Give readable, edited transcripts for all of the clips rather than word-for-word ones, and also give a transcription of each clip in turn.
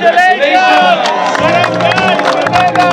Congratulations! Barangay Pineda!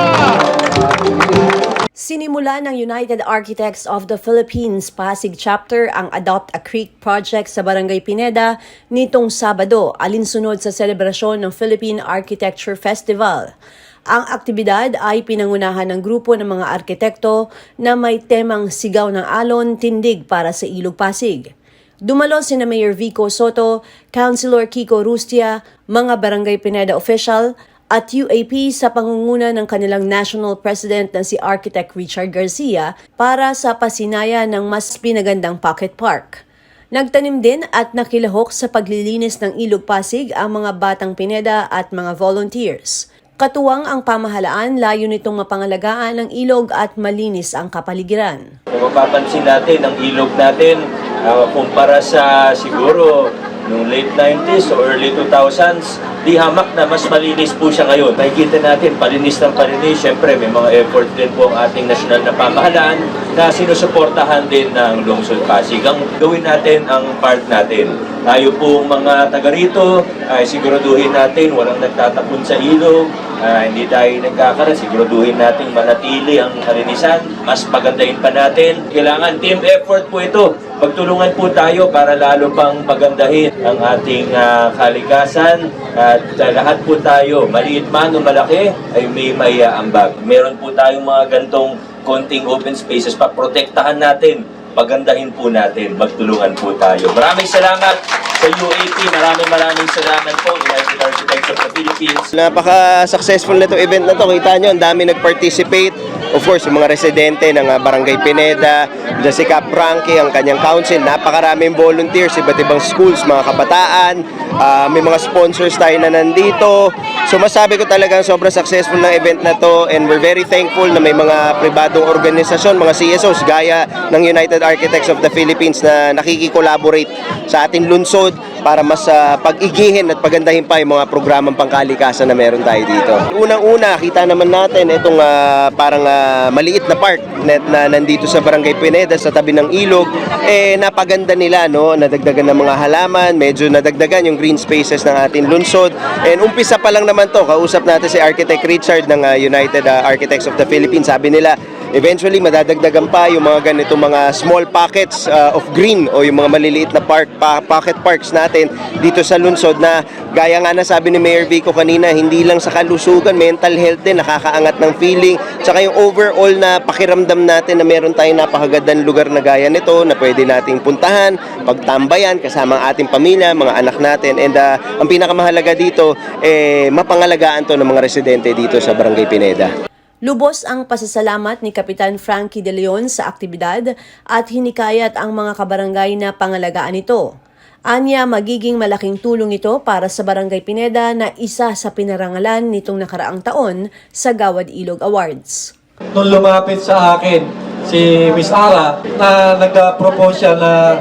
Sinimula ng United Architects of the Philippines Pasig Chapter ang Adopt a Creek project sa Barangay Pineda nitong Sabado, alinsunod sa selebrasyon ng Philippine Architecture Festival. Ang aktibidad ay pinangunahan ng grupo ng mga arkitekto na may temang Sigaw ng Alon, Tindig para sa Ilog Pasig. Dumalo sina Mayor Vico Soto, Councilor Kiko Rustia, mga Barangay Pineda official at UAP sa pangunguna ng kanilang National President na si Architect Richard Garcia para sa pasinaya ng mas pinagandang pocket park. Nagtanim din at nakilahok sa paglilinis ng Ilog Pasig ang mga batang Pineda at mga volunteers. Katuwang ang pamahalaan, layo nitong mapangalagaan ang ilog at malinis ang kapaligiran. Kung mapapansin natin, ang ilog natin, kumpara sa siguro noong late 90s o early 2000s, di hamak na mas malinis po siya ngayon. Nakikita natin, palinis ng palinis. Siyempre, may mga effort din po ang ating nasyonal na pamahalaan na sinusuportahan din ng Lungsod Pasig. Ang gawin natin ang part natin. Tayo pong mga taga rito, ay siguraduhin natin walang nagtatapon sa ilog, hindi tayo nagkakaroon, siguraduhin natin manatili ang kalinisan, mas pagandahin pa natin. Kailangan team effort po ito. Magtulungan po tayo para lalo pang pagandahin ang ating kalikasan at lahat po tayo, maliit man o malaki, ay may ambag. Meron po tayong mga gantong konting open spaces, paprotektahan natin, pagandahin po natin, magtulungan po tayo. Maraming salamat sa UAP, maraming salamat po, United Architects of the Philippines. Napaka-successful na itong event na to. Kita nyo, ang dami nag-participate. Of course, yung mga residente ng Barangay Pineda, si Cap Frankie, ang kanyang council, napakaraming volunteers, iba't ibang schools, mga kabataan, may mga sponsors tayo na nandito. So masabi ko talagang sobrang successful ng event na to, and we're very thankful na may mga pribadong organisasyon, mga CSOs, gaya ng United Architects of the Philippines na nakikikollaborate sa ating lungsod para mas pag-igihin at pagandahin pa yung mga programang pangkalikasan na meron tayo dito. Unang-una, kita naman natin itong parang maliit na park na nandito sa Barangay Pineda sa tabi ng ilog. Napaganda nila, no? Nadagdagan ng mga halaman, medyo nadagdagan yung green spaces ng ating lungsod. And umpisa pa lang naman to, kausap natin si Architect Richard ng United Architects of the Philippines. Sabi nila, eventually madadagdagan pa yung mga ganito mga small pockets of green o yung mga maliliit na pocket parks natin dito sa lungsod na gaya nga na sabi ni Mayor Vico kanina, hindi lang sa kalusugan, mental health din, nakakaangat ng feeling, tsaka yung overall na pakiramdam natin na meron tayong napakagandang lugar na gaya nito na pwede nating puntahan, pagtambayan kasama ang ating pamilya, mga anak natin, and ang pinakamahalaga dito, mapangalagaan to ng mga residente dito sa Barangay Pineda. Lubos ang pasasalamat ni Kapitan Frankie De Leon sa aktibidad at hinikayat ang mga kabarangay na pangalagaan ito. Anya, magiging malaking tulong ito para sa Barangay Pineda na isa sa pinarangalan nitong nakaraang taon sa Gawad Ilog Awards. Nung lumapit sa akin si Miss Ara na nag-propose siya na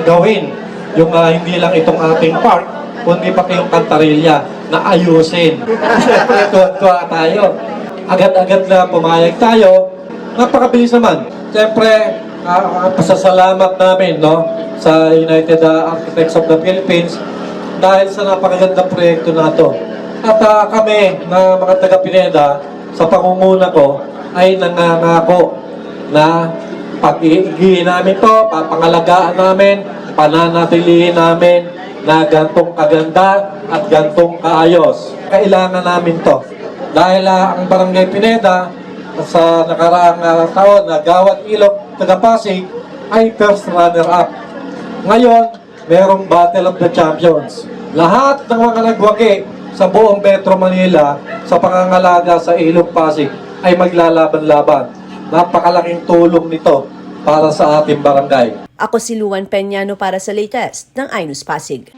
gawin yung hindi lang itong ating park, kundi pati yung kantarilya na ayusin. Siyempre, tuwa tayo. Agad-agad na pumayag tayo, napakabilis naman. Siyempre, pasasalamat namin sa United Architects of the Philippines dahil sa napakagandang proyekto na ito. At kami na mga taga-Pineda, sa pangunguna ko, ay nangangako na pag-iigihin namin ito, papangalagaan namin, pananatilihin namin na gantong kaganda at gantong kaayos. Kailangan namin to. Dahil ang Barangay Pineda sa nakaraang taon na Gawad Ilog Tagapasig ay first runner-up. Ngayon, merong Battle of the Champions. Lahat ng mga nagwagi sa buong Metro Manila sa pangangalaga sa Ilog Pasig ay maglalaban-laban. Napakalaking tulong nito para sa ating barangay. Ako si Luan Peñano para sa latest ng iNews Pasig.